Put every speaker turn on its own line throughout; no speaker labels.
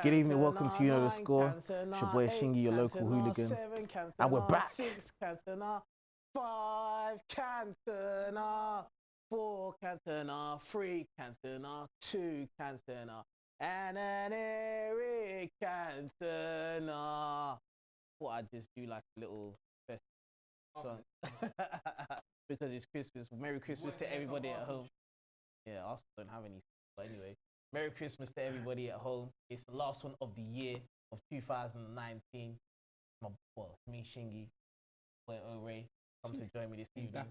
Good evening, welcome to You Know the Score. It's your boy Shingy, your local hooligan. And we're back.
6 Cantona, 5 Cantona, 4 Cantona, 3 Cantona, 2 Cantona, and an Eric Cantona. Thought I'd just do like a little fest song because it's Christmas. Merry Christmas to everybody at home. Yeah, I also don't have any, but anyway. Merry Christmas to everybody at home. It's the last one of the year of 2019. Me, Shingy, Orae, come to join me this evening.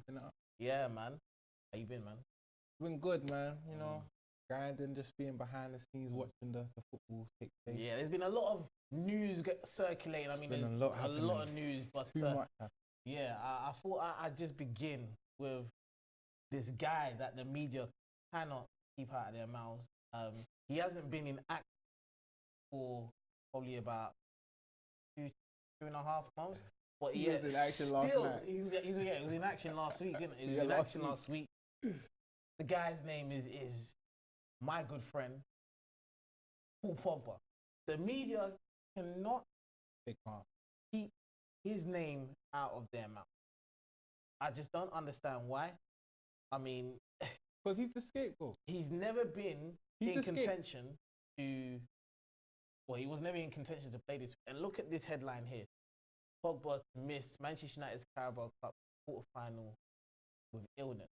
Yeah, man. How you been, man?
Been good, man. You know, grinding, just being behind the scenes, watching the football take place.
Yeah, there's been a lot of news circulating. I mean, there's a lot of news, but
too much.
Yeah, I thought I'd just begin with this guy that the media cannot keep out of their mouths. He hasn't been in action for probably about two and a half months. But
he was in action last night.
He was in action last week, didn't he? He was in action last week. The guy's name is my good friend, Paul Pogba. The media cannot keep his name out of their mouth. I just don't understand why. I mean,
because he's the scapegoat.
He's never been in contention to. Well, he was never in contention to play this. And look at this headline here: Pogba missed Manchester United's Carabao Cup quarterfinal with illness.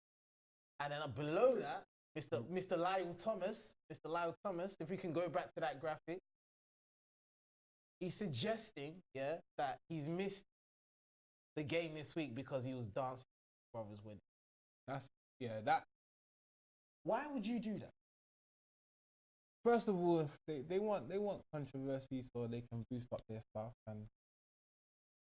And then below that, Mr. Lyle Thomas. If we can go back to that graphic, he's suggesting, that he's missed the game this week because he was dancing at his brother's wedding.
That.
Why would you do that?
First of all, they want controversy so they can boost up their stuff, and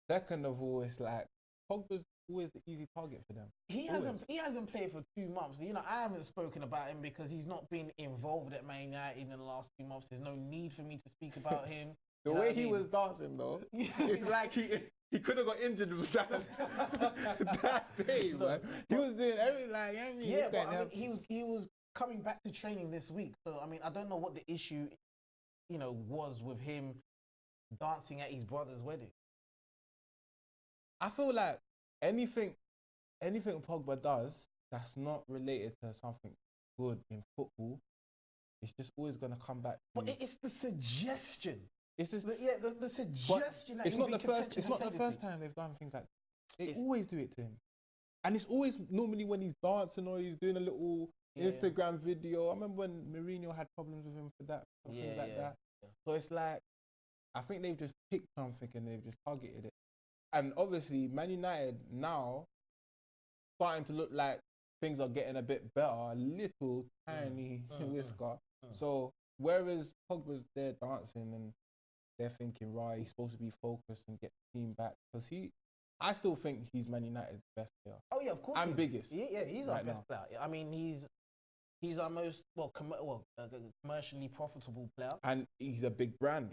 second of all, it's like Pogba's always the easy target for them. He
hasn't played for 2 months. You know, I haven't spoken about him because he's not been involved at Man United in the last 2 months. There's no need for me to speak about him.
The way he was dancing though, it's like he could have got injured with that day, man. He was doing everything
he was coming back to training this week. So I mean, I don't know what the issue, was with him dancing at his brother's wedding.
I feel like anything Pogba does that's not related to something good in football, it's just always gonna come back.
But it's the suggestion.
It's just,
the suggestion that
it's not the first. It's not the first time they've done things like that. They always do it to him, and it's always normally when he's dancing or he's doing a little Instagram video. I remember when Mourinho had problems with him for that, things like that. Yeah. So it's like, I think they've just picked something and they've just targeted it. And obviously, Man United now starting to look like things are getting a bit better, a little tiny whisker. So whereas Pogba's there dancing and they're thinking, right, he's supposed to be focused and get the team back, because I still think he's Man United's best player.
Oh yeah, of course.
And biggest.
Yeah, he's our best player. I mean, he's our most commercially profitable player. And
he's a big brand.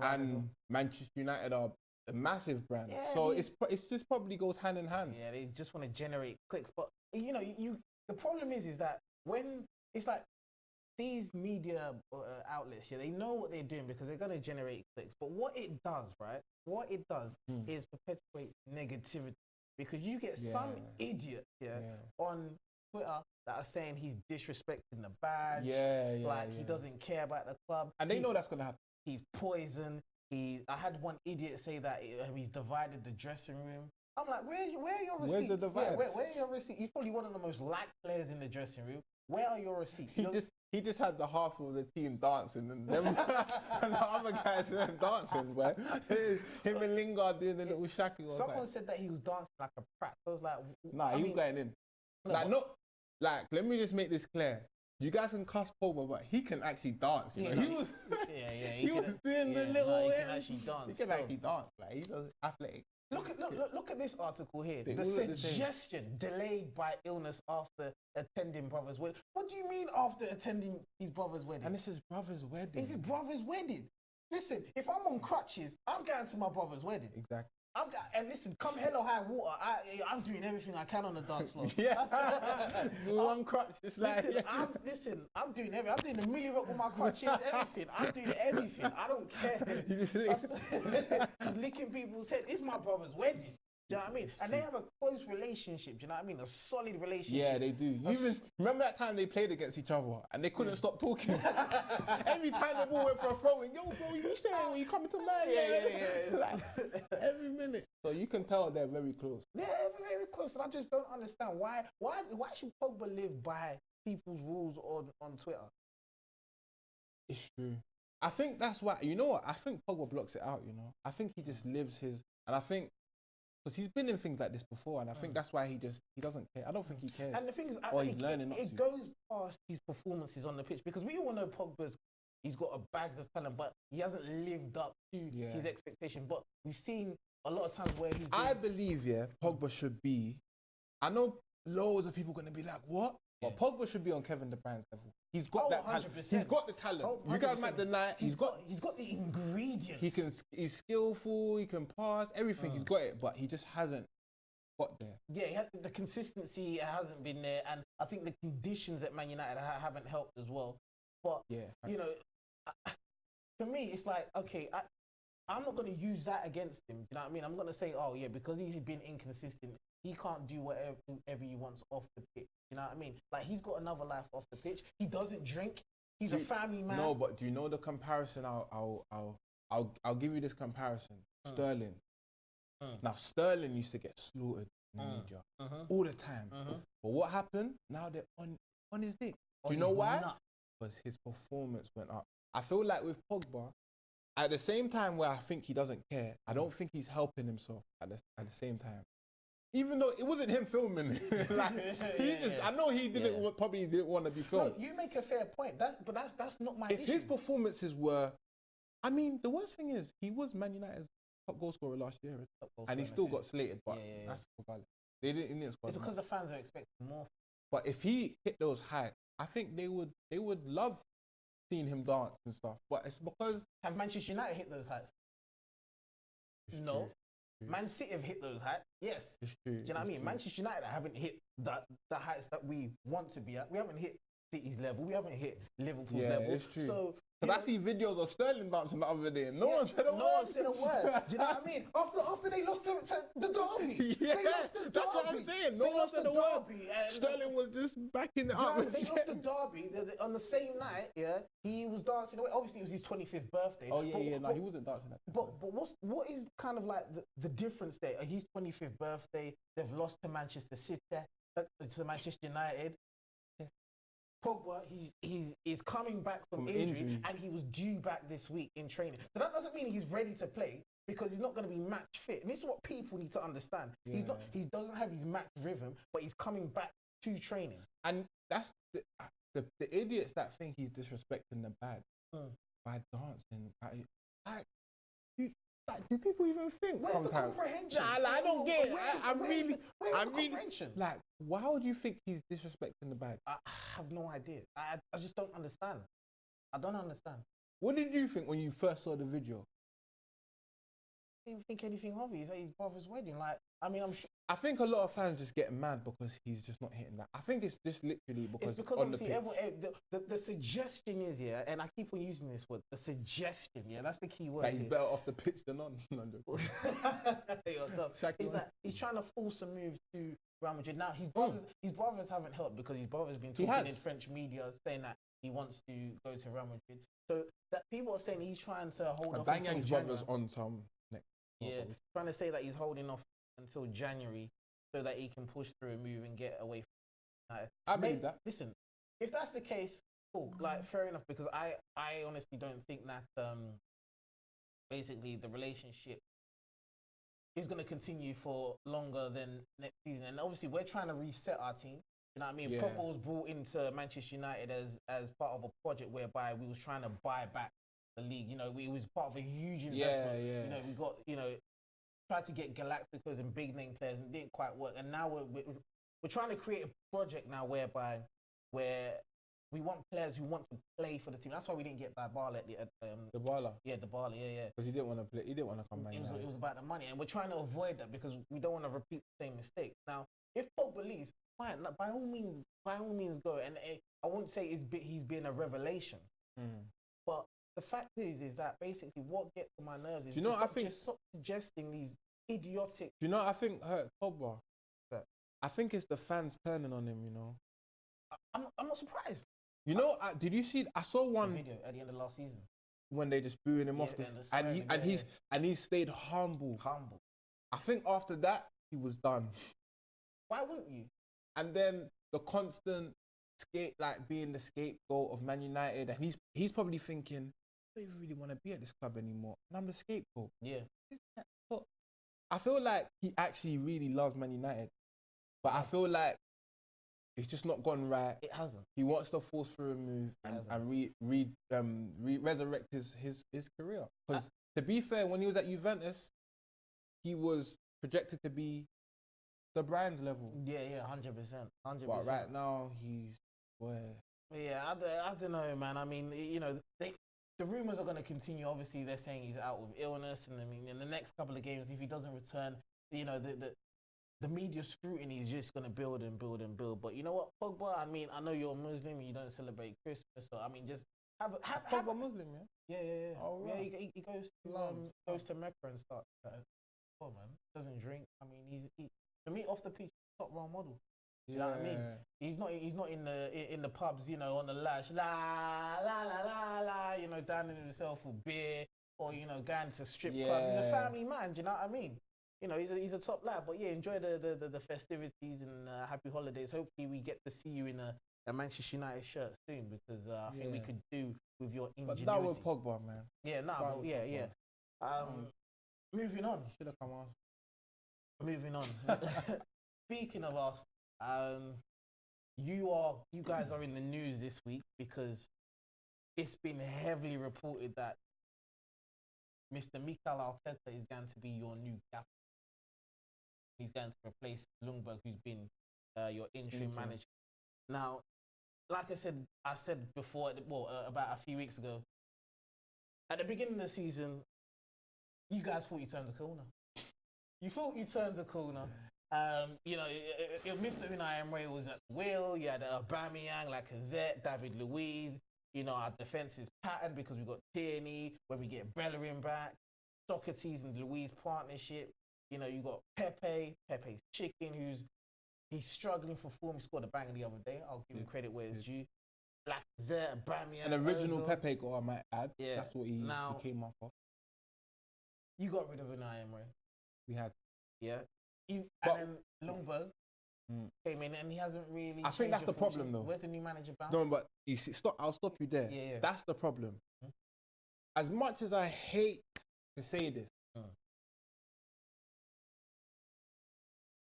And Manchester United are a massive brand. Yeah, so it's just probably goes hand in hand.
Yeah, they just want to generate clicks. But the problem is that when it's like these media outlets, they know what they're doing because they're going to generate clicks. But what it does, is perpetuates negativity, because you get some idiot on Twitter that are saying he's disrespecting the badge, he doesn't care about the club,
and they know that's going to happen.
He's poison. I had one idiot say that he's divided the dressing room. I'm like, where are your receipts?
Where's the divide?
Where are your receipts? He's probably one of the most liked players in the dressing room. Where are your receipts?
He just had the half of the team dancing, and them and the other guys weren't dancing, but him and Lingard doing the little shaking.
Someone said that he was dancing like a prat. So I was like,
nah, he was going in. Let me just make this clear. You guys can cuss Pogba, but he can actually dance. He was doing the little.
He can actually dance.
He can actually dance. Like, he's athletic.
Look at this article here. The suggestion delayed by illness after attending brother's wedding. What do you mean after attending his brother's wedding?
And this is brother's wedding.
It's his brother's wedding. Listen, if I'm on crutches, I'm going to my brother's wedding.
Exactly.
And listen, come hell or high water, I'm doing everything I can on the dance floor.
One crutch. It's like,
I'm doing everything. I'm doing the milli rock with my crutches, everything. I'm doing everything. I don't care. Just licking people's head. This is my brother's wedding. Do you know what I mean? And they have a close relationship. Do you know what I mean? A solid relationship.
Yeah, they do. You even remember that time they played against each other and they couldn't stop talking. Every time the ball went for a throw, yo, bro, you saying when you coming to man? Yeah. Like, every minute. So you can tell they're very close.
They're very close, and I just don't understand why should Pogba live by people's rules on Twitter?
It's true. I think that's why. You know what? I think Pogba blocks it out. You know, I think he just lives his, and I think. Because he's been in things like this before, and I think that's why he doesn't care. I don't think he cares.
And the thing is,
he's learning not to.
It goes past his performances on the pitch, because we all know he's got a bags of talent, but he hasn't lived up to his expectation. But we've seen a lot of times where he's.
I believe, Pogba should be. I know loads of people are going to be like, what? But Pogba should be on Kevin De Bruyne's level. He's got that talent. He's got the talent. You guys might deny it. He's got
the ingredients.
He's skillful. He can pass everything. He's got it, but he just hasn't got there.
Yeah, the consistency hasn't been there, and I think the conditions at Man United haven't helped as well. But you know, for me, it's like, okay, I'm not going to use that against him. Do you know what I mean? I'm going to say, oh yeah, because he's been inconsistent, he can't do whatever he wants off the pitch. You know what I mean? Like, he's got another life off the pitch. He doesn't drink. He's a family man.
No, but do you know the comparison? I'll give you this comparison. Sterling. Now Sterling used to get slaughtered in the media all the time. But what happened? Now they're on his dick. Do you know why? Because his performance went up. I feel like with Pogba, at the same time where I think he doesn't care, I don't think he's helping himself at the same time. Even though it wasn't him filming, like I know he probably didn't want to be filmed.
No, you make a fair point. But that's not my issue.
If his performances were, I mean, the worst thing is he was Man United's top goal scorer last year, and he still got slated. But that's valid. They didn't score.
It's because the fans are expecting more.
But if he hit those heights, I think they would love seeing him dance and stuff. But it's because
have Manchester United hit those heights? No. Man City have hit those heights. Yes.
It's true.
Do you know what I mean? True. Manchester United haven't hit the heights that we want to be at. We haven't hit City's level. We haven't hit Liverpool's level.
It's true. So I see videos of Sterling dancing the other day. No one said a word. Do
you know what I mean? After they lost to the derby.
That's what I'm saying. No one said a word. Sterling was just backing it up.
They lost the derby on the same night. Yeah, he was dancing away. Obviously, it was his 25th birthday.
Oh yeah. No, he wasn't dancing.
But what is kind of like the difference there? His 25th birthday. They've lost to Manchester City, to Manchester United. Pogba, he's coming back from injury, and he was due back this week in training. So that doesn't mean he's ready to play, because he's not going to be match fit. And this is what people need to understand. Yeah. He doesn't have his match rhythm, but he's coming back to training.
And that's the idiots that think he's disrespecting the bad by dancing. Do people even think?
Where's
sometimes?
The comprehension?
I don't get it. I'm really
comprehension?
Like, why would you think he's disrespecting the bag?
I have no idea. I just don't understand. I don't understand.
What did you think when you first saw the video?
I didn't think anything of it. He's at his brother's wedding. Like, I mean, I'm sure.
I think a lot of fans just get mad because he's just not hitting that. I think it's just literally because
it's because obviously the suggestion is, and I keep on using this word, the suggestion, that's the key word.
That he's better off the pitch than on.
He's trying to force a move to Real Madrid. Now his brothers haven't helped, because his brother's been talking in French media saying that he wants to go to Real Madrid. So that people are saying he's trying to hold off.
Banyang's brother's on some.
Trying to say that he's holding off until January so that he can push through a move and get away from United.
I believe that.
Listen, if that's the case, cool. Like, fair enough, because I honestly don't think that basically the relationship is going to continue for longer than next season. And obviously, we're trying to reset our team. You know what I mean? Pogba was brought into Manchester United as part of a project whereby we was trying to buy back the league. You know, it was part of a huge investment. You know, we got, tried to get Galacticos and big name players, and it didn't quite work. And now we're trying to create a project now whereby we're We want players who want to play for the team. That's why we didn't get Dybala at
the Dybala.
Yeah, Dybala. Yeah.
Because he didn't want to play. He didn't want to come back.
It was about the money, and we're trying to avoid that because we don't want to repeat the same mistake. Now, if Pogba leaves, fine. By all means, go. And I wouldn't say he's been a revelation, but the fact is that basically what gets to my nerves is just stop suggesting these idiotic.
Do you know what I think hurt Pogba? I think it's the fans turning on him. You know,
I'm not surprised.
You know, did you see? I saw one
video at the end of last season
when they just booing him off, and he stayed humble. I think after that he was done.
Why wouldn't you?
And then the constant being the scapegoat of Man United, and he's probably thinking, I don't even really want to be at this club anymore, and I'm the scapegoat.
Yeah.
But I feel like he actually really loves Man United, but I feel like it's just not gone right.
It hasn't.
He wants to force through a move and resurrect his career. Because to be fair, when he was at Juventus, he was projected to be the Brand's level.
Yeah, 100%.
But right now, he's where?
Yeah, I don't know, man. I mean, you know, the rumours are going to continue. Obviously, they're saying he's out with illness, and I mean, in the next couple of games, if he doesn't return, you know, the media scrutiny is just going to build and build and build. But you know what, Pogba, I mean, I know you're a Muslim and you don't celebrate Christmas, so I mean, just have
Pogba Muslim, yeah?
Yeah.
Oh, right.
Yeah, he goes to Mecca and starts. Oh man, doesn't drink. I mean, he for me off the pitch, top role model. You know what I mean? He's not in the pubs, you know, on the lash, la la la la la, you know, downing himself for beer or you know, going to strip clubs. He's a family man. Do you know what I mean? You know, he's a top lad. But yeah, enjoy the festivities and happy holidays. Hopefully, we get to see you in a Manchester United shirt soon because I think we could do with your ingenuity.
But that was Pogba, man.
Yeah, yeah. Moving on.
Should have come on.
Moving on. Speaking of us, you guys are in the news this week because it's been heavily reported that Mr. Mikel Arteta is going to be your new captain. He's going to replace Ljungberg, who's been your interim manager. Now, like I said before, about a few weeks ago, at the beginning of the season, you guys thought you turned a corner. You thought you turned a corner. You know, Mr. Unai Emery was at will. You had Aubameyang, Lacazette, David Luiz. You know, our defense is patterned because we got Tierney. When we get Bellerin back, Socrates and Luiz partnership. You know, you got Pepe's chicken, he's struggling for form. He scored a banger the other day. I'll give him credit where it's due. Lacazette, Aubameyang.
An original Pepe goal, I might add.
Yeah.
That's what he came up for.
You got rid of Unai Emery.
We had.
Yeah. And then Ljungberg came in and he hasn't really.
I think that's the problem, though.
Where's the new manager bounce?
No, but you see, I'll stop you there.
Yeah.
That's the problem. As much as I hate to say this,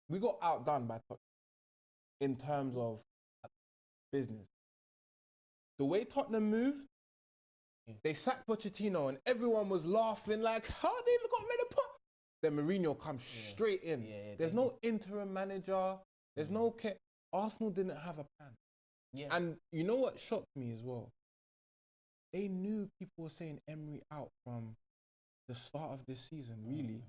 we got outdone by Tottenham in terms of business. The way Tottenham moved, they sacked Pochettino and everyone was laughing like, how they got rid of Pochettino? Then Mourinho comes straight in. There's no interim manager. There's no care. Arsenal didn't have a plan.
Yeah.
And you know what shocked me as well? They knew people were saying Emery out from the start of this season, really.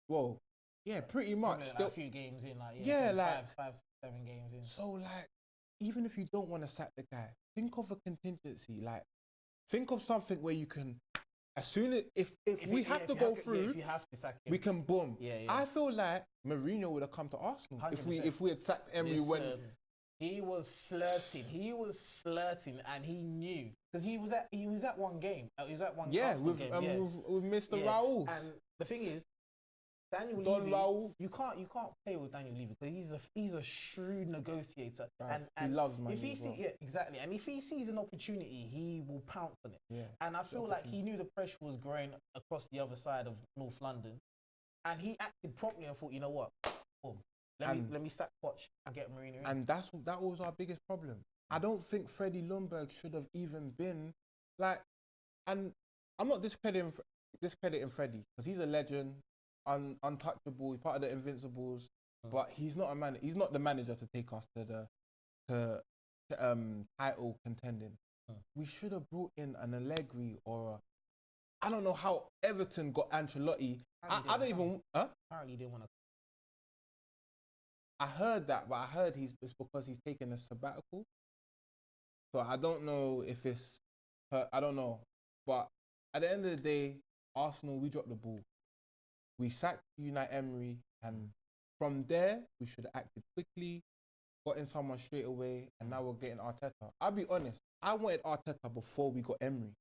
Well, yeah, pretty much.
Like a few games in, five, 7 games in.
So, like, even if you don't want to sack the guy, think of a contingency. Like, think of something where you can, as soon as, if we have to go through,
if you have to sack him,
we can boom.
Yeah.
I feel like Mourinho would have come to Arsenal
100%.
if we had sacked Emery when...
He was flirting, and he knew because he was at one game. He was at one.
Yeah,
with
Mr. Raul.
And the thing is, Daniel
Levy,
you can't play with Daniel Levy because he's a shrewd negotiator,
right.
and
he loves money.
If he exactly, and if he sees an opportunity, he will pounce on it.
Yeah,
and I feel like he knew the pressure was growing across the other side of North London, and he acted promptly and thought, you know what, boom. Let me sack Poch and get Mourinho in.
And that was our biggest problem. I don't think Freddie Ljungberg should have even been like, and I'm not discrediting Freddie because he's a legend, untouchable. He's part of the Invincibles, but he's not a man. He's not the manager to take us to title contending, we should have brought in an Allegri or I don't know how Everton got Ancelotti. I don't even.
Apparently, he didn't want to.
I heard that, but I heard it's because he's taking a sabbatical. So I don't know if it's. I don't know, but at the end of the day, Arsenal, we dropped the ball. We sacked Unai Emery, and from there we should have acted quickly, got in someone straight away, and now we're getting Arteta. I'll be honest, I wanted Arteta before we got Emery.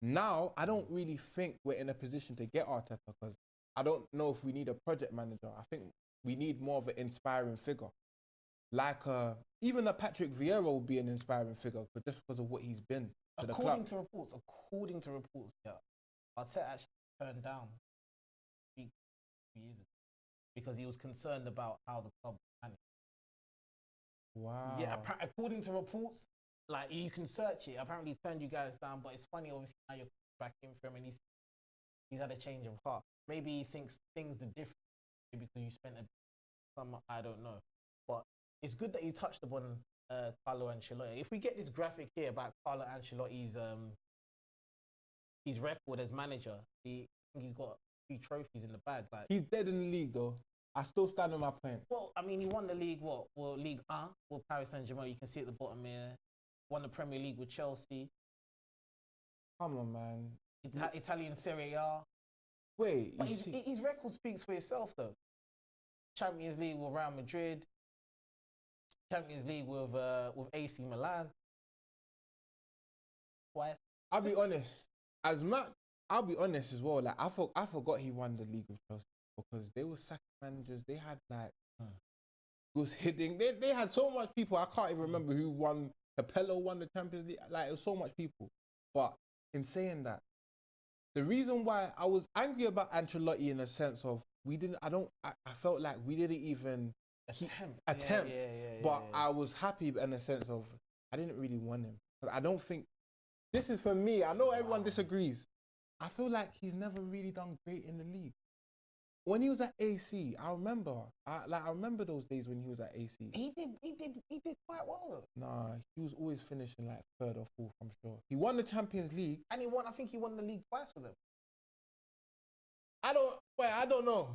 Now, I don't really think we're in a position to get Arteta because I don't know if we need a project manager. I think we need more of an inspiring figure. Like, even a Patrick Vieira will be an inspiring figure just because of what he's been to the club.
According to reports, yeah, Arteta actually turned down 3 years ago because he was concerned about how the club was managed.
Wow.
Yeah, according to reports, like you can search it. Apparently, he turned you guys down, but it's funny. Obviously, now you're back in for him, and he's had a change of heart. Maybe he thinks things are different because you spent some. I don't know, but it's good that you touched upon Carlo Ancelotti. If we get this graphic here about Carlo Ancelotti's his record as manager, he's got a few trophies in the bag. Like
he's dead in the league, though. I still stand on my point.
Well, I mean, he won the league. Well, League 1 with Paris Saint-Germain. You can see at the bottom here. Won the Premier League with Chelsea.
Come on, man.
Italian Serie A.
Wait,
but his record speaks for itself, though. Champions League with Real Madrid. Champions League with AC Milan. Why?
I'll be honest. I'll be honest as well. Like I forgot he won the league with Chelsea because they were sacking managers. They had like Gus Hiddink. They had so much people. I can't even remember who won. Capello won the Champions League. Like it was so much people. But in saying that, the reason why I was angry about Ancelotti in a sense of I felt like we didn't even attempt. But I was happy in a sense of I didn't really want him. I don't think this is for me. I know everyone disagrees. I feel like he's never really done great in the league. When he was at AC, I remember those days when he was at AC.
He did quite well.
Nah, he was always finishing like 3rd or 4th, I'm sure. He won the Champions League.
And I think he won the league twice with them.
I don't know.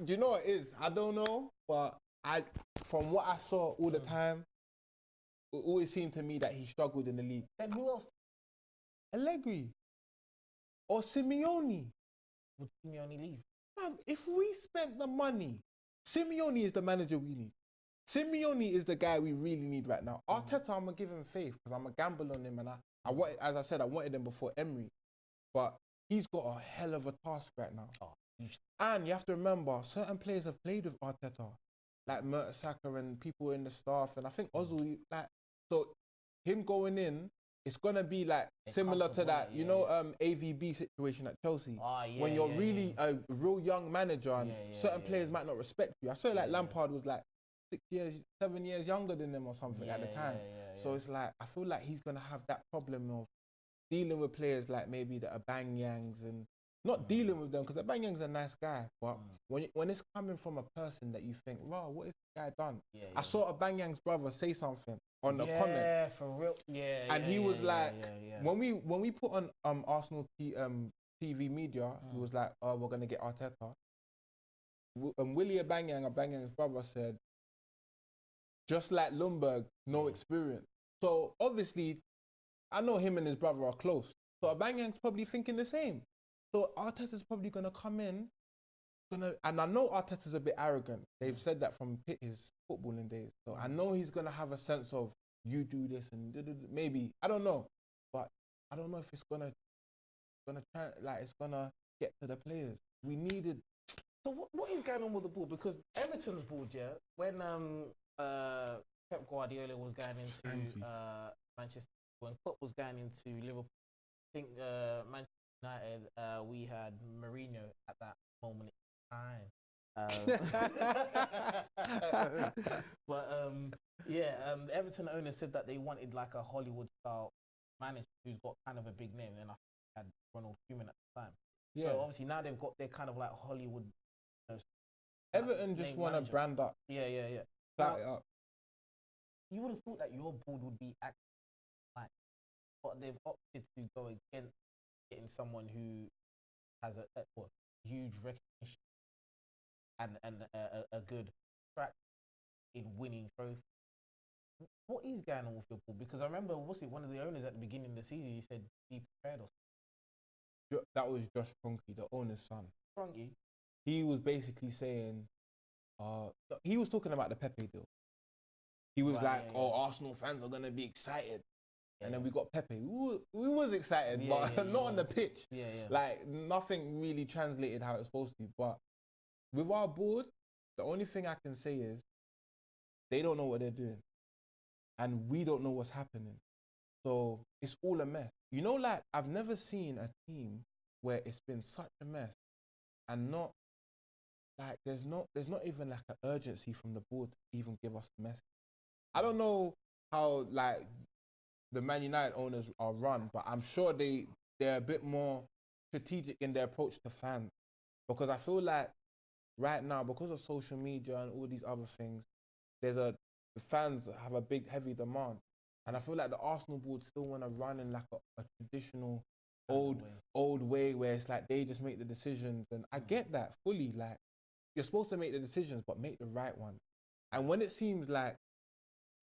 Do you know what it is? I don't know, but from what I saw all the time, it always seemed to me that he struggled in the league.
Then who else?
Allegri. Or Simeone.
Would Simeone leave?
If we spent the money, Simeone is the manager we need. Simeone is the guy we really need right now. Arteta, I'm going to give him faith because I'm going to gamble on him. And I wanted him before Emery. But he's got a hell of a task right now. And you have to remember, certain players have played with Arteta. Like Mertesacker and people in the staff. And I think Ozil, so him going in, it's going to be like similar to that, AVB situation at Chelsea. When you're really a real young manager and certain players might not respect you. I saw Lampard was like 7 years younger than them or something at the time. So it's like, I feel like he's going to have that problem of dealing with players like maybe the Abanyangs and not dealing with them because Abanyang's a nice guy. But when it's coming from a person that you think, wow, what has this guy done? I saw Abanyang's brother say something on the comment.
Yeah, for real. And
he was like, when we put on Arsenal TV media, he was like, oh, we're going to get Arteta. And Willie Abanyang's brother said, just like Lundberg, no experience. So obviously, I know him and his brother are close. So Abanyang's probably thinking the same. So Arteta's probably going to come in, and I know Arteta's a bit arrogant. They've said that from his footballing days. So I know he's going to have a sense of, you do this and maybe, I don't know. But I don't know if it's going to get to the players. We needed...
So what is going on with the ball? Because Everton's ball, when Pep Guardiola was going into Manchester, when Klopp was going into Liverpool, I think Manchester United, we had Mourinho at that moment in time. The Everton owner said that they wanted like a Hollywood-style manager who's got kind of a big name, and I think they had Ronald Koeman at the time. So obviously now they've got their kind of like Hollywood.
Everton just want to brand up.
Clout
it up.
you would have thought that your board would be active, like, but they've opted to go against getting someone who has a huge recognition and a good track in winning trophies. What is going on with your board? Because I remember, one of the owners at the beginning of the season, he said, be prepared or something.
That was Josh Kroenke, the owner's son.
Kroenke?
He was basically saying, he was talking about the Pepe deal. He was Arsenal fans are going to be excited. And then we got Pepe. We was excited, but not on the pitch. Like, nothing really translated how it's supposed to. But with our board, the only thing I can say is they don't know what they're doing. And we don't know what's happening. So it's all a mess. You know, like, I've never seen a team where it's been such a mess and not, like, there's not even like an urgency from the board to even give us a message. I don't know how, like, the Man United owners are run, but I'm sure they're a bit more strategic in their approach to fans. Because I feel like right now, because of social media and all these other things, the fans have a heavy demand. And I feel like the Arsenal board still want to run in like a traditional old way where it's like they just make the decisions. And I get that fully. Like, you're supposed to make the decisions, but make the right one. And when it seems like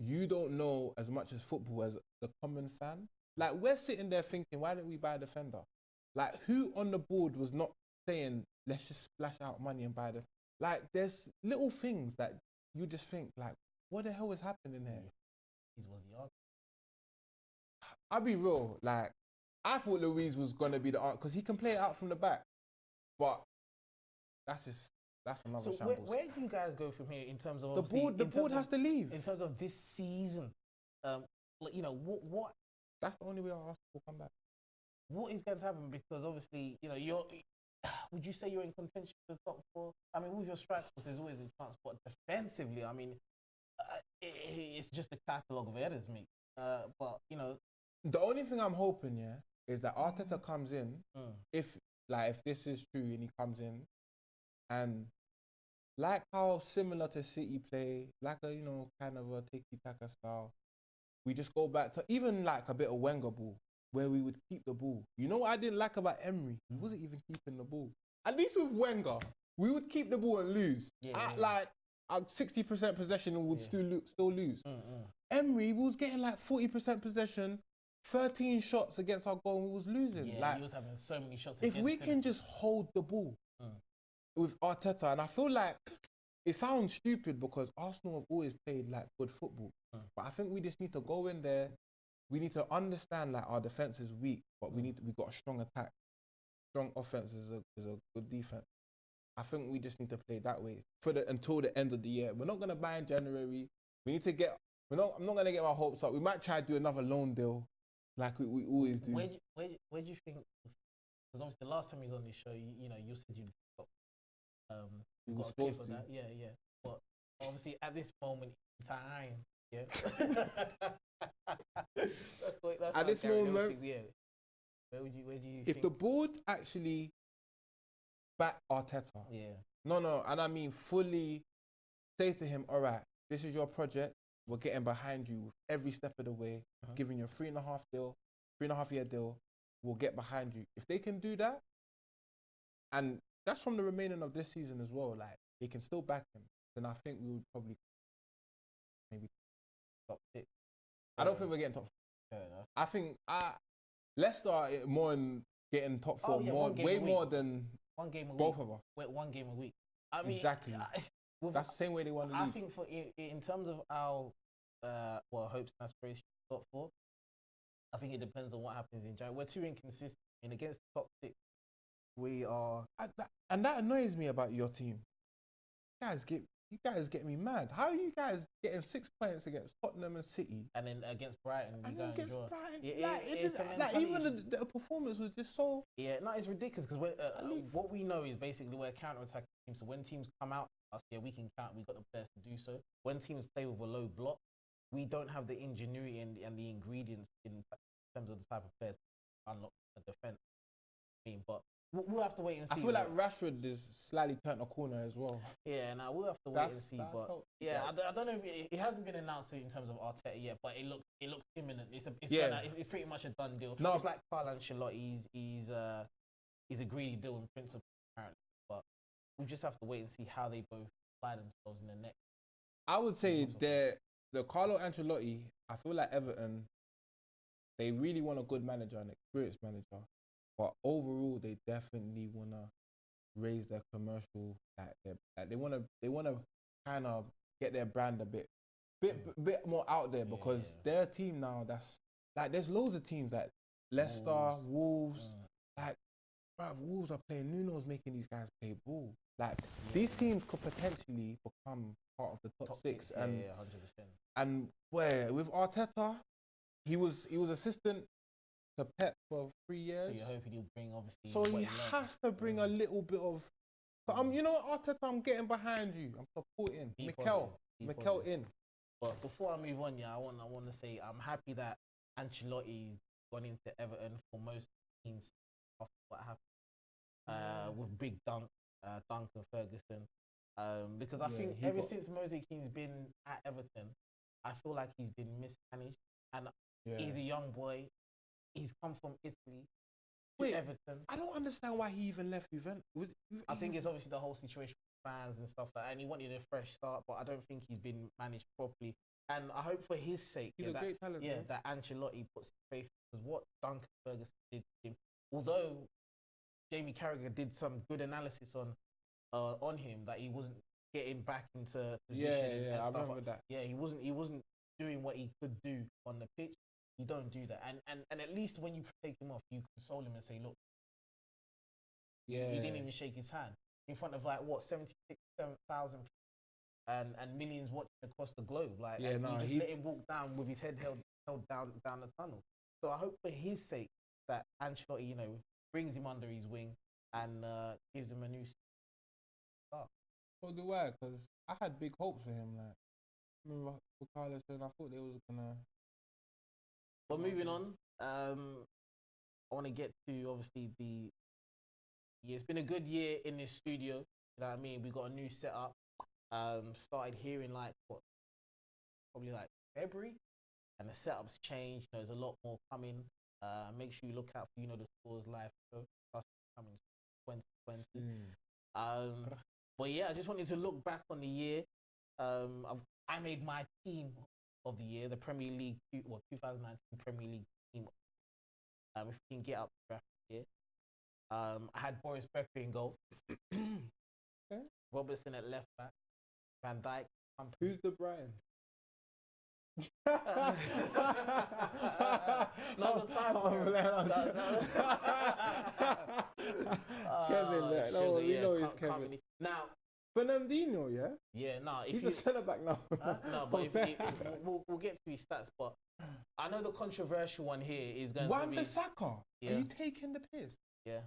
you don't know as much as football as the common fan, like, we're sitting there thinking, why didn't we buy a defender? Like, who on the board was not saying, let's just splash out money and buy the... Like, there's little things that you just think, like, what the hell is happening here?
He was the answer.
I'll be real, like, I thought Luiz was going to be the answer because he can play it out from the back. But that's another shambles.
Where do you guys go from here in terms of...
The board has to leave.
In terms of this season, like, you know, what...
That's the only way our Arsenal will come back.
What is going to happen? Because obviously, you know, would you say you're in contention for the top four? I mean, with your strike force, there's always a chance. But defensively, I mean, it's just a catalogue of errors, mate. But, you know...
The only thing I'm hoping, is that Arteta comes in, if this is true and he comes in, and like how similar to City play, like a, you know, kind of a tiki-taka style, we just go back to even like a bit of Wenger ball, where we would keep the ball. You know what I didn't like about Emery? He wasn't even keeping the ball. At least with Wenger, we would keep the ball and lose. Like, 60% possession and would still lose. Emery was getting like 40% possession, 13 shots against our goal and we was losing.
Yeah,
like,
he was having so many shots
if we can just hold the ball with Arteta, and I feel like it sounds stupid because Arsenal have always played like good football, but I think we just need to go in there. We need to understand like our defense is weak, but we got a strong attack. Strong offense is a good defense. I think we just need to play that way until the end of the year. We're not gonna buy in January. We need to get. I'm not gonna get my hopes up. We might try to do another loan deal, like we always do.
Where do you think? Because obviously the last time he was on this show, you know, you said you got a clip of that. Yeah. But obviously at this moment in time, that's
at this moment,
Where do you
if
think?
the board actually back Arteta, no, and I mean fully say to him, all right, this is your project. We're getting behind you every step of the way, giving you a 3.5 year deal. We'll get behind you. If they can do that, and that's from the remaining of this season as well, like they can still back him, then I think we would probably maybe top 6. I don't think we're getting top 4. I think Leicester are more in getting top 4 way more than
one game a
both
week.
of us.
Wait, one game a week. I mean,
exactly. That's the same way they won the league.
I think in terms of our hopes and aspirations top 4, I think it depends on what happens in January. We're too inconsistent. And against the top 6, we are.
And that annoys me about your team. You guys get me mad. How are you guys getting 6 points against Tottenham and City?
And then against Brighton,
and then against Brighton,
even
the performance was just so.
Yeah, no, it's ridiculous because what we know is basically we're a counter-attacking team. So when teams come out, we can counter. We've got the players to do so. When teams play with a low block, we don't have the ingenuity and the ingredients in terms of the type of players to unlock the defense. But we'll have to wait and see.
I feel like Rashford is slightly turned a corner as well.
Yeah, now we'll have to wait and see. But yeah, I don't know if it hasn't been announced in terms of Arteta yet, but it looks imminent. It's pretty much a done deal. No, it's like Carlo Ancelotti. He's agreed a deal in principle apparently, but we just have to wait and see how they both apply themselves in the next.
I would say the Carlo Ancelotti. I feel like Everton, they really want a good manager, an experienced manager, but overall they definitely wanna raise their commercial. Like they wanna kind of get their brand a bit more out there because their team now. That's like there's loads of teams like Leicester, Wolves. Like, bruv, Wolves are playing. Nuno's making these guys play ball. Like these teams could potentially become part of the top six. And
100%.
And where with Arteta, he was assistant to Pep for 3 years.
So you're hoping he'll bring obviously.
So he has to bring a little bit of. But you know what, Arteta, I'm getting behind you. I'm supporting Mikel in.
But before I move on, I want to say I'm happy that Ancelotti's gone into Everton for most teams after what happened with Big Duncan Ferguson. Because I think ever since Moise Keane's been at Everton, I feel like he's been mismanaged. And he's a young boy. He's come from Italy to Everton.
I don't understand why he even left Juventus.
I think it's obviously the whole situation with fans and stuff like that. And he wanted a fresh start, but I don't think he's been managed properly. And I hope for his sake,
he's a great talent.
Yeah, that Ancelotti puts faith, because what Duncan Ferguson did to him, although Jamie Carragher did some good analysis on him, that he wasn't getting back into position.
I remember that.
Yeah, he wasn't doing what he could do on the pitch. You don't do that, and at least when you take him off, you console him and say, look, you didn't even shake his hand in front of 76,000 and millions watching across the globe. You just let him walk down with his head held down the tunnel. So I hope for his sake that Ancelotti, brings him under his wing and gives him a new start.
So do I, because I had big hopes for him. Like, I remember what Carlo said, I thought they was gonna.
But moving on, I want to get to obviously it's been a good year in this studio. You know what I mean? We got a new setup. Started here in probably February, and the setup's changed. There's a lot more coming. Make sure you look out for the Scores Live show coming 2020. But yeah, I just wanted to look back on the year. I made my team of the year, the Premier League, 2019 Premier League team. If we can get up to here. I had Boris Becker in goal. Robertson at left back. Van Dijk.
Who's the Brian?
Not the time.
Kevin, we know he's Kevin.
Now,
Fernandinho, yeah?
Yeah, no.
He's a centre-back now.
No, but we'll get to his stats, but I know the controversial one here is going to be...
Wan-Bissaka? Yeah. Are you taking the piss?
Yeah.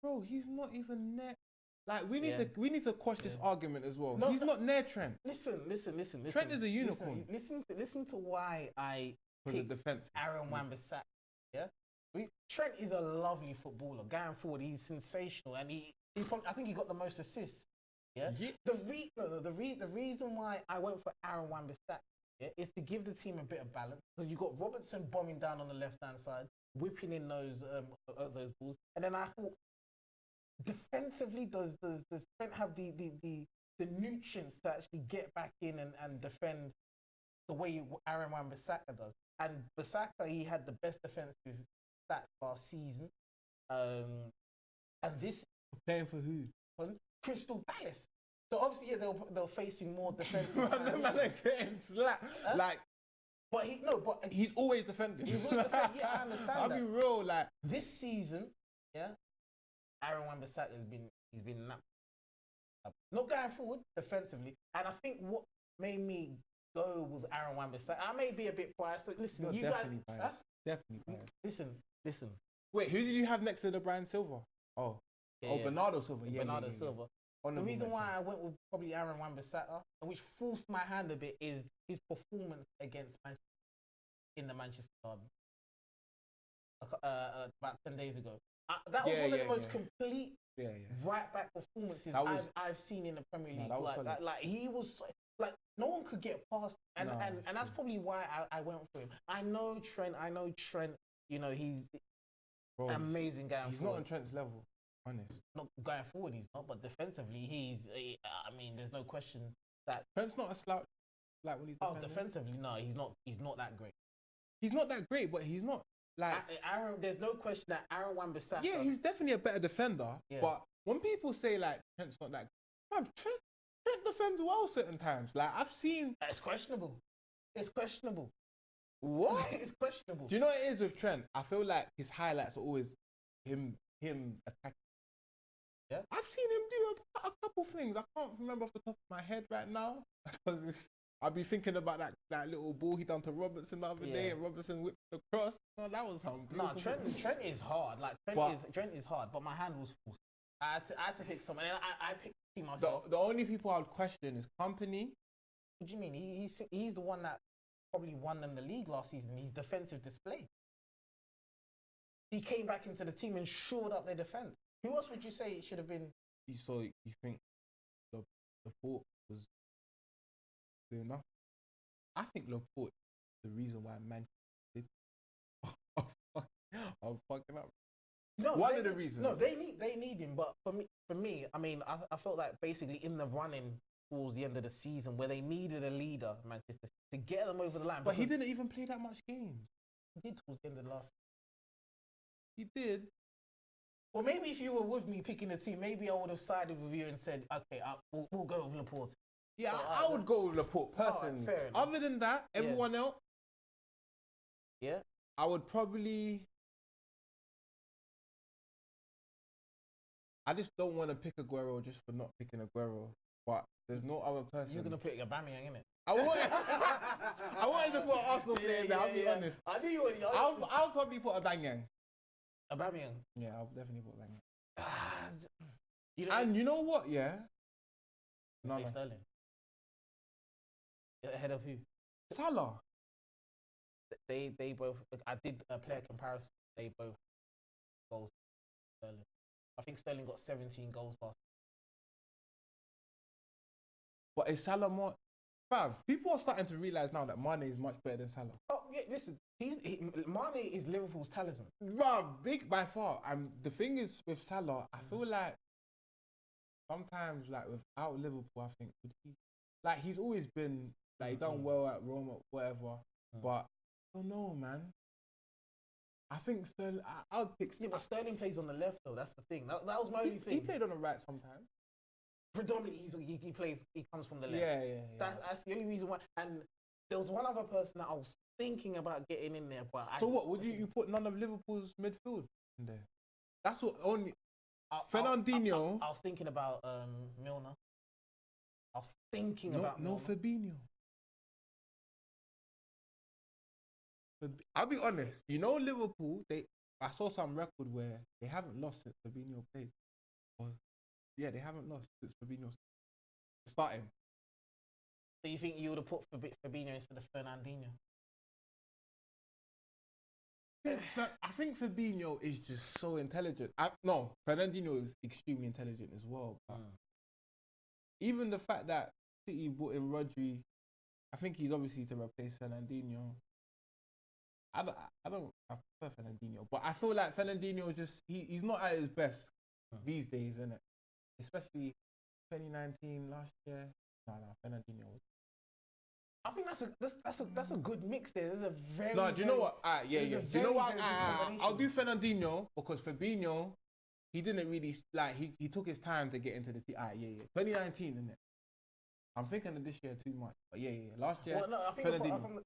Bro, he's not even near... we need to quash this argument as well. No, he's not near Trent.
Listen.
Trent is a unicorn.
Listen to why I
picked the defense.
Aaron Wan-Bissaka. Yeah? Trent is a lovely footballer. Going forward, he's sensational, and I think he got the most assists. Yeah. The reason why I went for Aaron Wan-Bissaka is to give the team a bit of balance, because you got Robertson bombing down on the left hand side, whipping in those balls, and then I thought, defensively, does Trent have the nutrients to actually get back in and defend the way Aaron Wan-Bissaka does? And Bissaka, he had the best defensive stats last season, and this
playing for who?
Crystal Palace. So obviously, they're facing more defensive.
The man are getting slapped.
But
he's always defending.
He's always defending. Yeah, I understand.
I'll be real.
This season, Aaron Wan-Bissaka he's been not going forward defensively, and I think what made me go with Aaron Wan-Bissaka, I may be a bit biased. So listen,
you're definitely biased. Definitely biased.
Listen.
Wait, who did you have next to the Brian Silva? Bernardo Silva.
Bernardo Silva. The reason why I went with probably Aaron Wan-Bissaka, and which forced my hand a bit, is his performance against Manchester in the Manchester Derby about 10 days ago. That was one of the most complete right back performances I've seen in the Premier League. Like he was like no one could get past, and that's probably why I went for him. I know Trent. You know he's amazing guy.
He's not on Trent's level. Honest.
Not going forward, he's not, but defensively, I mean, there's no question that
Trent's not a slouch. Like when he's
defensively, no, he's not that great.
He's not that great, but he's not like
Aaron. There's no question that Aaron Wan-Bissaka.
Yeah, he's definitely a better defender. Yeah. But when people say like Trent's not that, Trent defends well certain times. Like I've seen.
It's questionable. It's questionable.
What?
It's questionable.
Do you know what it is with Trent? I feel like his highlights are always him attacking.
Yeah.
I've seen him do a couple things. I can't remember off the top of my head right now because I'll be thinking about that little ball he done to Robertson the other day, and Robertson whipped the cross. No, that was hungry.
No, Trent is hard. Like Trent is hard, but my hand was forced. I had to pick someone, and I picked him myself.
The only people I would question is Company.
What do you mean? He's the one that probably won them the league last season. His defensive display. He came back into the team and shored up their defense. Who else would you say it should have been?
You think Laporte was doing enough? I think Laporte is the reason why Manchester did. I'm fucking up.
No,
one of the reasons.
No, they need him, but for me, I mean, I felt like basically in the running towards the end of the season where they needed a leader, Manchester, to get them over the line.
But he didn't even play that much games.
He did towards the end of the last.
He did.
Well, maybe if you were with me picking the team, maybe I would have sided with you and said, okay, we'll go with Laporte.
Yeah, I would go with Laporte personally.
Right,
other than that, everyone else, I would probably. I just don't want to pick Aguero just for not picking Aguero. But there's no other person.
You're gonna pick Aubameyang, innit?
I wanted to put an Arsenal player in there. I'll be honest.
I knew you would.
I'll probably put Aubameyang.
Aubameyang.
Yeah, I'll definitely put Aubameyang.
And
you know what? Yeah.
No. Sterling. Ahead of who?
Salah.
They both. I did a player comparison. They both goals. Sterling. I think Sterling got 17 goals last.
But is Salah more? Bruv, people are starting to realise now that Mane is much better than Salah.
Oh yeah, listen, Mane is Liverpool's talisman.
Bruv, big by far. And the thing is with Salah, I feel like sometimes like without Liverpool, I think he's always been like he done well at Rome or whatever. But I don't know, man. I think Sterling. I would pick.
Yeah, but Sterling plays on the left though. That's the thing. That was my only thing.
He played on the right sometimes.
Predominantly, he plays. He comes from the left.
Yeah.
That's the only reason why. And there was one other person that I was thinking about getting in there, but
so what? Would you put none of Liverpool's midfield in there? That's what only. Fernandinho.
I was thinking about Milner. I was thinking about
no Fabinho. I'll be honest. You know Liverpool. I saw some record where they haven't lost since Fabinho played. Yeah, they haven't lost since Fabinho starting.
So you think you would have put Fabinho instead of Fernandinho?
I think Fabinho is just so intelligent. No, Fernandinho is extremely intelligent as well. But even the fact that City brought in Rodri, I think he's obviously to replace Fernandinho. I prefer Fernandinho, but I feel like Fernandinho is just he's not at his best these days, isn't it? Especially 2019 last year. No, Fernandinho.
I think that's a good mix there. There's a very
do you know what? Do you know what? I'll do Fernandinho because Fabinho, he didn't really he took his time to get into the team. 2019, isn't it? I'm thinking of this year too much, but last year.
Well, no, I think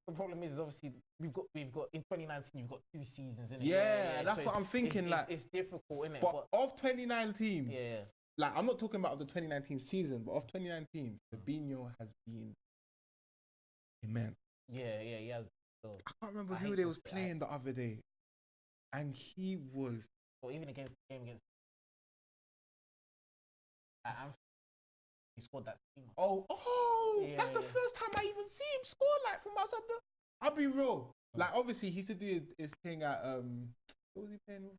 the problem is obviously we've got in 2019 you've got 2 seasons in it.
Yeah, that's so what I'm thinking.
It's difficult, isn't it?
But of 2019,
like
I'm not talking about the 2019 season, but of 2019, Fabinho has been immense.
Yeah, he has. So
I can't remember who they was playing the other day, and he was.
Or even against the game against. He scored that screamer.
That's the first time I even see him score from outside the. I'll be real. Like obviously he used to do his thing at what was he playing with?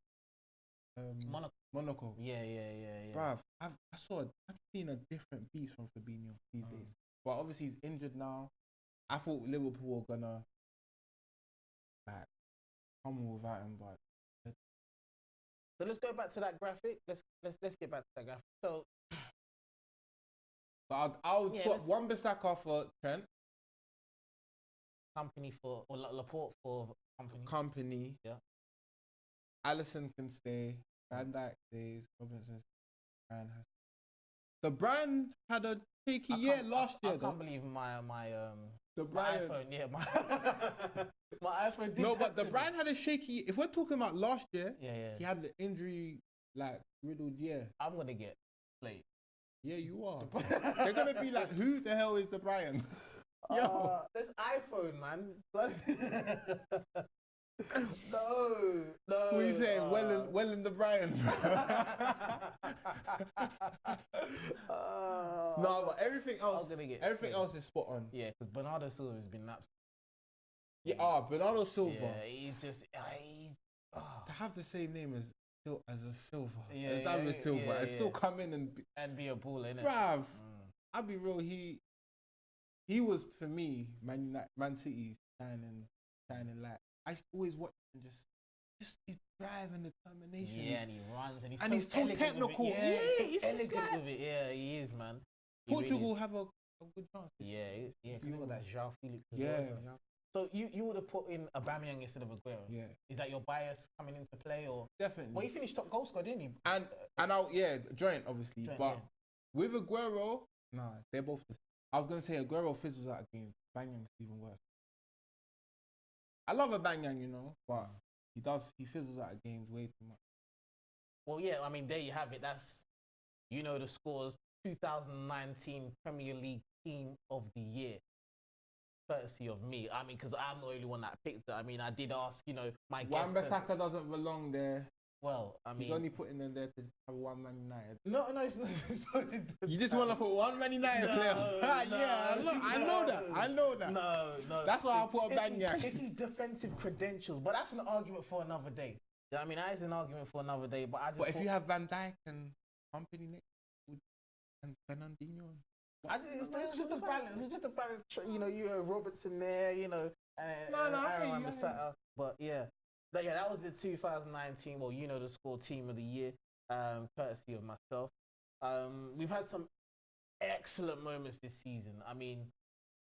Monaco.
Yeah.
Bruv, I've seen a different beast from Fabinho these days. But obviously he's injured now. I thought Liverpool were gonna like come on without him, but
so let's go back to that graphic. Let's get back to that graphic. So
I would swap Wan-Bissaka for Trent.
Company for or Laporte for
Company.
Yeah.
Alisson can stay. Van Dijk stays. Robinson. The Brian had a shaky year last year.
I can't believe my
Brian.
iPhone. Yeah, my iPhone. Did
no, but the Brian had a shaky. If we're talking about last year,
he
had the injury like riddled year.
I'm gonna get played. Yeah,
you are. They're gonna be like, who the hell is the Brian?
Yo, this iPhone, man. No.
What are you saying? Well in the Brian. No, but everything else is spot on.
Yeah, because Bernardo Silva has been napped.
Yeah, Bernardo Silva.
Yeah, he's
to have the same name as a Silva,
as
David Silva, and still come in
and be a baller, innit?
Bruv, I'll be real. He was for me Man City's shining light. I always watch him just his drive and determination.
Yeah, and he runs and
he's so technical.
Yeah, he's so elegant with it. Yeah, he is, man.
Portugal have a good chance.
Yeah, because they got that João Felix as
well.
Yeah. So you would have put in Aubameyang instead of Aguero.
Yeah.
Is that your bias coming into play or?
Definitely.
Well, he finished top goal scorer, didn't he?
And joint obviously, but with Aguero, they're both. I was gonna say Aguero fizzles out of games. Aubameyang's even worse. I love Aubameyang, but he fizzles out of games way too much.
Well, yeah, I mean, there you have it. That's, the scores. 2019 Premier League Team of the Year. Courtesy of me. I mean, because I'm the only one that picked it. I mean, I did ask, my guest.
Wan-Bissaka doesn't belong there.
Well, I mean,
he's only putting them there to have one Man United.
No, it's not.
You just want to put one Man United player. I know that. No. That's why I put Aubameyang.
This is defensive credentials, but that's an argument for another day. I mean, that is an argument for another day. But
if you have Van Dijk and Company next and Fernandinho.
It's just a balance. It's just a balance. You have Robertson there. Aaron Wan-Bissaka. But yeah. That was the 2019, the score Team of the Year, courtesy of myself. We've had some excellent moments this season. I mean,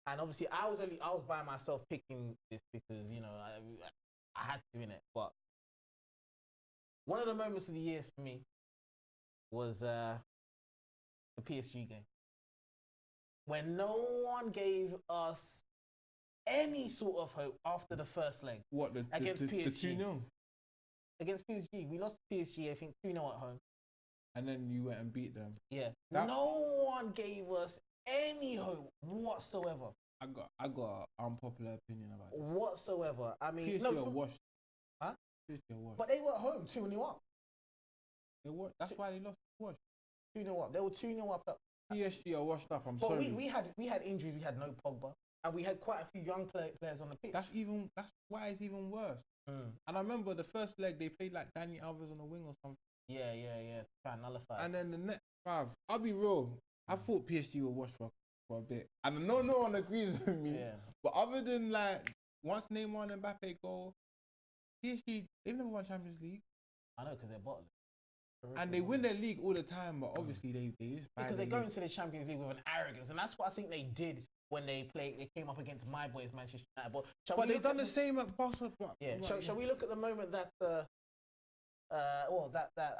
and obviously I was by myself picking this because, I had to in it. But one of the moments of the year for me was the PSG game. When no one gave us any sort of hope after the first leg.
What,
against PSG?
The 2-0?
Against PSG. We lost to PSG, I think 2-0 at home.
And then you went and beat them.
Yeah. No one gave us any hope whatsoever.
I got an unpopular opinion about this.
Whatsoever. I mean,
PSG are washed.
Huh?
PSG are washed.
But they were at home 2-0 up.
That's why they lost. Washed.
2-0 up. They were 2-0 up.
PSG are washed up. I'm sorry.
But we had injuries. We had no Pogba. And we had quite a few young players on the pitch.
That's why it's even worse. And I remember the first leg they played like Dani Alves on the wing or something.
Yeah. Try and nullify.
And then the next I'll be real. I thought PSG were washed for a bit. And I know no one agrees with me.
Yeah.
But other than once Neymar and Mbappe go, PSG they've never won Champions League.
I know because they're bottled.
And they win their league all the time, but obviously they just
because they go into the Champions League with an arrogance, and that's what I think they did. When they came up against my boys, Manchester United.
But they've done the same at Barcelona.
Yeah. Shall we look at the moment that that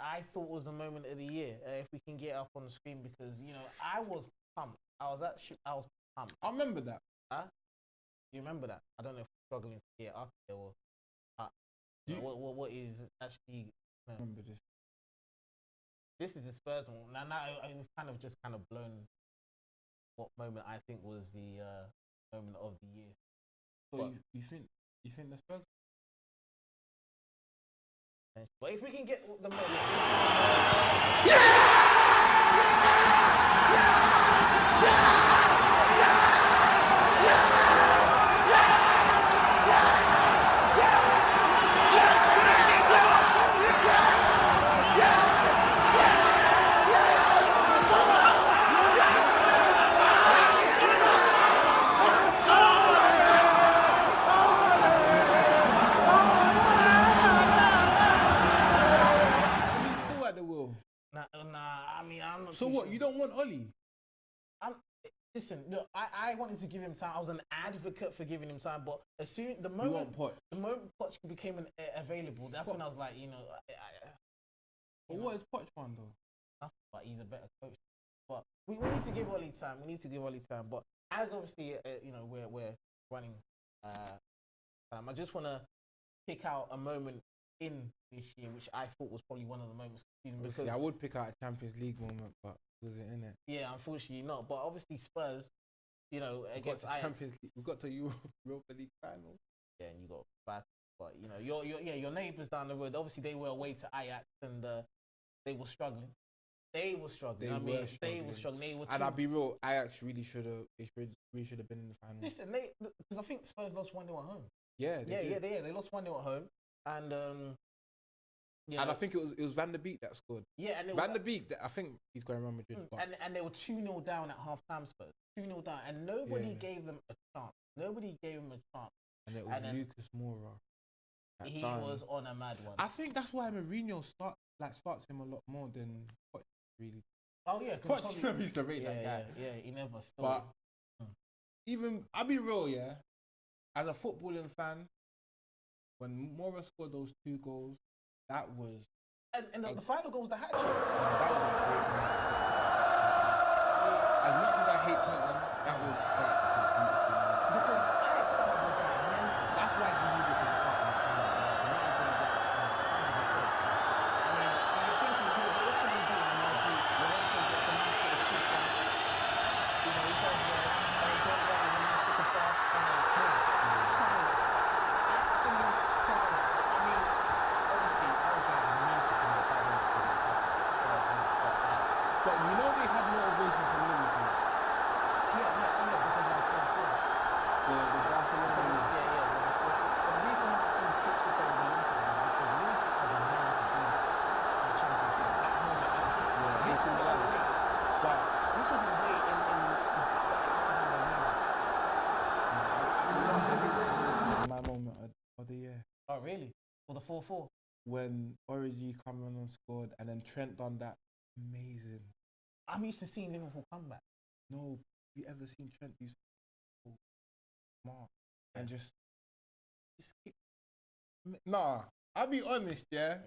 I thought was the moment of the year? If we can get up on the screen, because I was pumped. I was pumped.
I remember that.
Huh? You remember that? I don't know if you're struggling to get up there or. What is actually?
Remember this?
This is the Spurs one. Now I've kind of blown. What moment I think was the moment of the year?
So you think the Spurs?
But if we can get the moment, look, I wanted to give him time. I was an advocate for giving him time, but the moment Poch became available, that's when I was like,
But what is Poch on though?
But he's a better coach. But we need to give Oli time. But as obviously, we're running time. I just want to pick out a moment in this year, which I thought was probably one of the moments of the season. Because
I would pick out a Champions League moment, but was it in it?
Yeah, unfortunately not. But obviously Spurs, against Ajax.
Champions League. We got to Europa League final.
Yeah, and you got bad. But your neighbours down the road. Obviously, they were away to Ajax, and they were struggling. They were struggling. And
I'll be real, Ajax really should have been in the final.
Listen, because I think Spurs lost 1-0 at home.
Yeah,
they lost 1-0 at home, and
and I think it was Van der Beek that scored.
Yeah, and
Van der Beek, I think he's going to Real Madrid.
And they were 2-0 down at half time. Spurs 2-0 down, and nobody gave them a chance. And it was
Lucas Moura.
He was on a mad one.
I think that's why Mourinho starts him a lot more than Poch really.
Oh yeah,
Poch never used to rate that guy.
Yeah, he never started.
But even I'll be real, as a footballing fan, when Moura scored those 2 goals, that was
and the final goal was the hat trick.
That was a great match. As much as I hate Tottenham, that was such a beautiful match.
Because Ajax fans were going mental.
That's why he needed to start in the final.
Oh, really? For the 4-4?
When Origi come on and scored, and then Trent done that amazing.
I'm used to seeing Liverpool come back.
No, you ever seen Trent do smart and just keep... Nah, I'll be honest, yeah.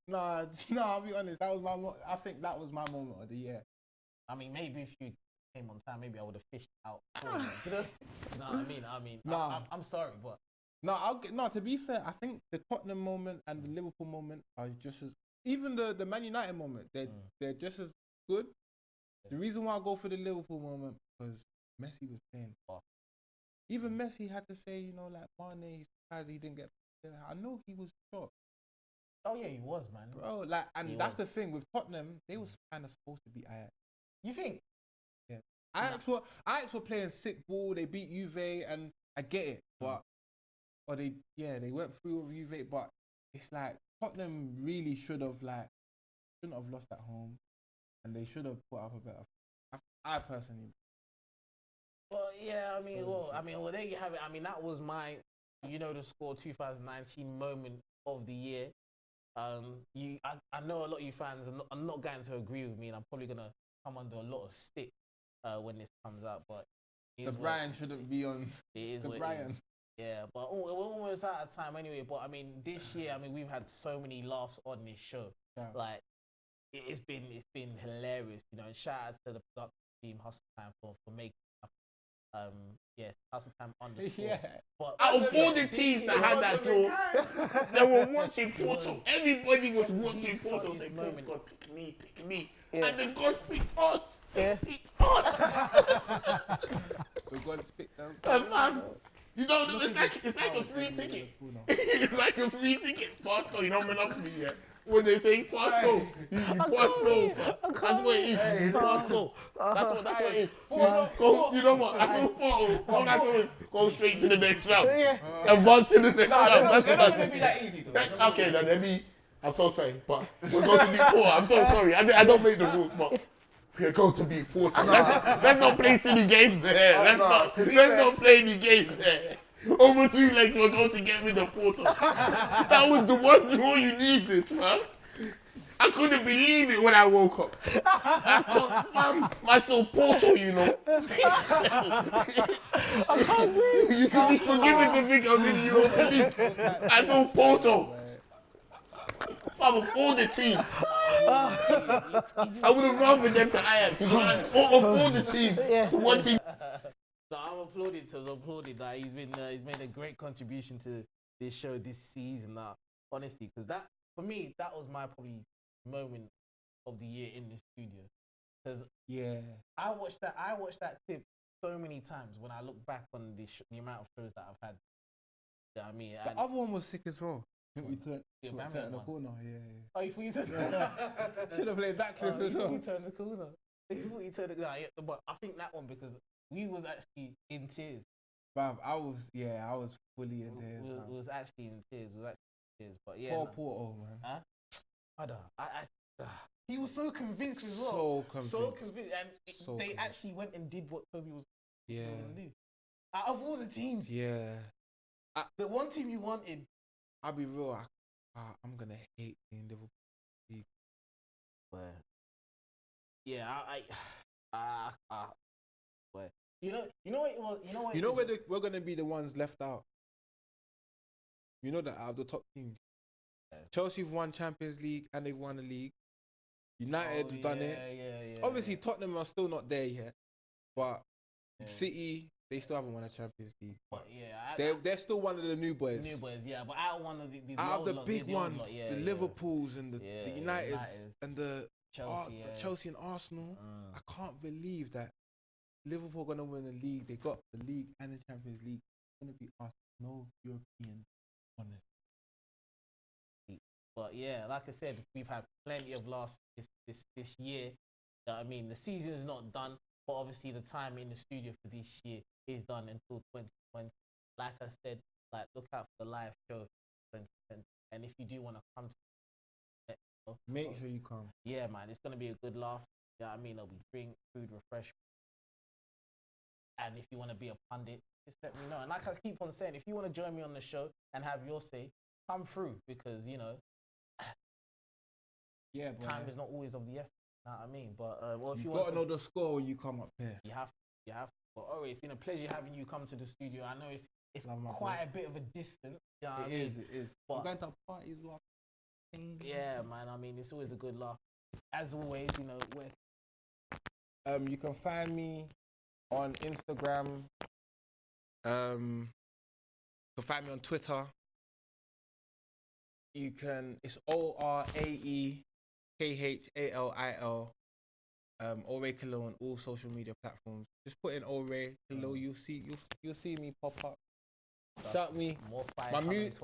Nah, I'll be honest. That was I think that was my moment of the year.
I mean, maybe if you came on time, maybe I would have fished out. You know? No, I'm sorry, but.
No, to be fair, I think the Tottenham moment and the Liverpool moment are just as... Even the Man United moment, they're just as good. The reason why I go for the Liverpool moment, because Messi was playing fast. Even Messi had to say, Mane, he's surprised he didn't get... I know he was shocked.
Oh yeah, he was, man.
Bro, that's the thing. With Tottenham, they was kind of supposed to be Ajax.
You think?
Yeah. Ajax were playing sick ball, they beat Juve, and I get it, but... Or they went through with Juve, but it's like Tottenham really shouldn't have lost at home, and they should have put up a better. I personally.
Well, yeah, I mean, there you have it. I mean, that was my, the Score 2019 moment of the year. I know a lot of you fans are not going to agree with me, and I'm probably gonna come under a lot of stick when this comes out. But
the Brian shouldn't be on.
It is
the Brian.
Yeah, but we're almost out of time anyway. But I mean, this year, we've had so many laughs on this show. Yeah. Like, it's been hilarious, And shout out to the production team, Hustle Time, for making up. Yes, Hustle Time _.
Yeah.
But out of all the teams that had that draw, they were watching Porto. Everybody was watching Porto. They please God, pick me. Yeah. And then God picked us.
Yeah.
Picked us.
So God picked them.
It's like a free ticket. It's like a free ticket. Pasco, Monopoly, yeah. When they say Pasco, you Pasco. That's what it is. Pasco. That's what it is. You know what? I feel Porto. All I do is go straight to the next round. Advance to the next round.
They're not going to be that easy, though.
Okay, then maybe. I'm so sorry, but we're going to be poor. I'm so sorry. I don't make the rules, but we're going to be poor. Let's not play silly games here. Let's not play any games here. Over 3 legs, we're going to get rid of Porto. That was the one draw you needed, man. I couldn't believe it when I woke up. I thought, man, myself Porto, you know.
I can't breathe.
You should be forgiven to think I was in the Europa League. I saw Porto. Fam, of all the teams, I would have rather them to Ajax. Of all the teams, one team.
No, I'm applauding that he's made a great contribution to this show this season. Honestly, because that for me that was my probably moment of the year in the studio. Because I watched that clip so many times when I look back on the amount of shows that I've had. You know what I mean?
The other one was sick as well. I think we turned the corner.
Oh, you thought you turned
should have played that clip as well.
You turned the corner. You thought you turned the corner. But I think that one because we was actually in tears.
Bruv, I was fully in tears.
We was actually in tears. But yeah.
Poor Porto, man.
Huh? He was so convinced as well. So convinced. And they actually went and did what Toby was going to do. Out of all the teams. The one team you wanted.
I'll be real. I'm going to hate being Liverpool.
But yeah, but you know what it was. You know what?
We're going to be the ones left out. You know that out of the top teams. Chelsea have won Champions League and they've won the league. United have done it.
Yeah.
Obviously, Tottenham are still not there yet, but City, they still haven't won a Champions League.
But yeah,
they're still one of the new boys.
But out of one of the
out of the big ones, the Liverpools and the Uniteds and the Chelsea and Arsenal. I can't believe that Liverpool are gonna win the league. They got the league and the Champions League. It's gonna be us, no European honors.
But yeah, like I said, we've had plenty of loss this year. You know what I mean, the season is not done, but obviously the time in the studio for this year is done until 2020. Like I said, look out for the live show 2020. And if you do want to come to
make sure you come.
Yeah, man, it's gonna be a good laugh. You know what I mean? There'll be drink, food, refreshment. And if you want to be a pundit, just let me know. And like I keep on saying, if you want to join me on the show and have your say, come through because time is not always of the essence. You know what I mean? But if you
got to know the score when you come up here.
You have. But it's been a pleasure having you come to the studio. I know it's quite a bit of a distance. You know what I mean?
It is. But we're going to parties.
Yeah, man. I mean, it's always a good laugh. As always,
you can find me on Instagram. You can find me on Twitter. It's ORAE KHALIL. Orae Khalil on all social media platforms. Just put in Orae Khalil. You'll see me pop up. Shout me.
More fire.
My music,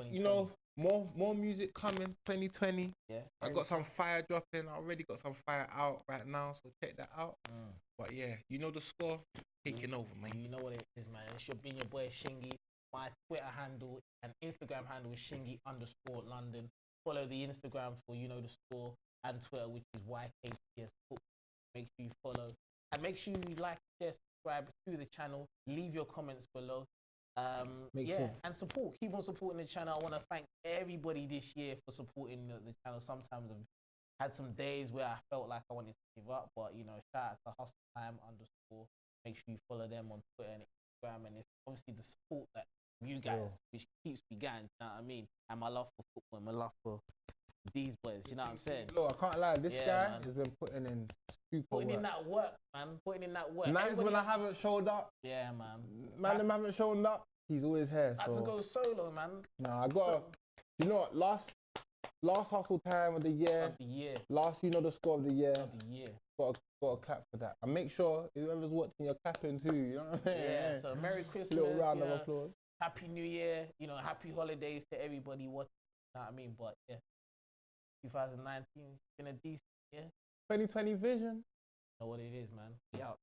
more music coming 2020.
Yeah.
I got some fire dropping. I already got some fire out right now, so check that out. But yeah, the score taking over, man.
You know what it is, man. It's your boy Shingy. My Twitter handle and Instagram handle is Shingy_London. Follow the Instagram for the score and Twitter, which is YKTS. Make sure you follow and make sure you like, share, subscribe to the channel. Leave your comments below. Sure. And support. Keep on supporting the channel. I want to thank everybody this year for supporting the channel. Sometimes I've had some days where I felt like I wanted to give up, but shout out to HustleTime_. Make sure you follow them on Twitter and Instagram, and it's obviously the support that you guys, which keeps me going. You know what I mean? And my love for football, and my love for these boys. You know what I'm saying?
Look, I can't lie. This guy has been putting in
Putting in that work, man. Putting in that work.
Nights when I haven't showed up.
Yeah, man.
Them haven't shown up. He's always here.
I had to go solo, man.
Nah, I got. You know what? Last hustle time of the year.
Of the year.
Last, the score of the year.
Of the year.
Got a clap for that. And make sure whoever's watching, you're clapping too. You know what I mean?
Yeah. So Merry Christmas.
Little round of applause.
Happy New Year. Happy holidays to everybody watching. You know what I mean? But yeah, 2019 has been a decent year.
2020 vision.
Know what it is, man. We out.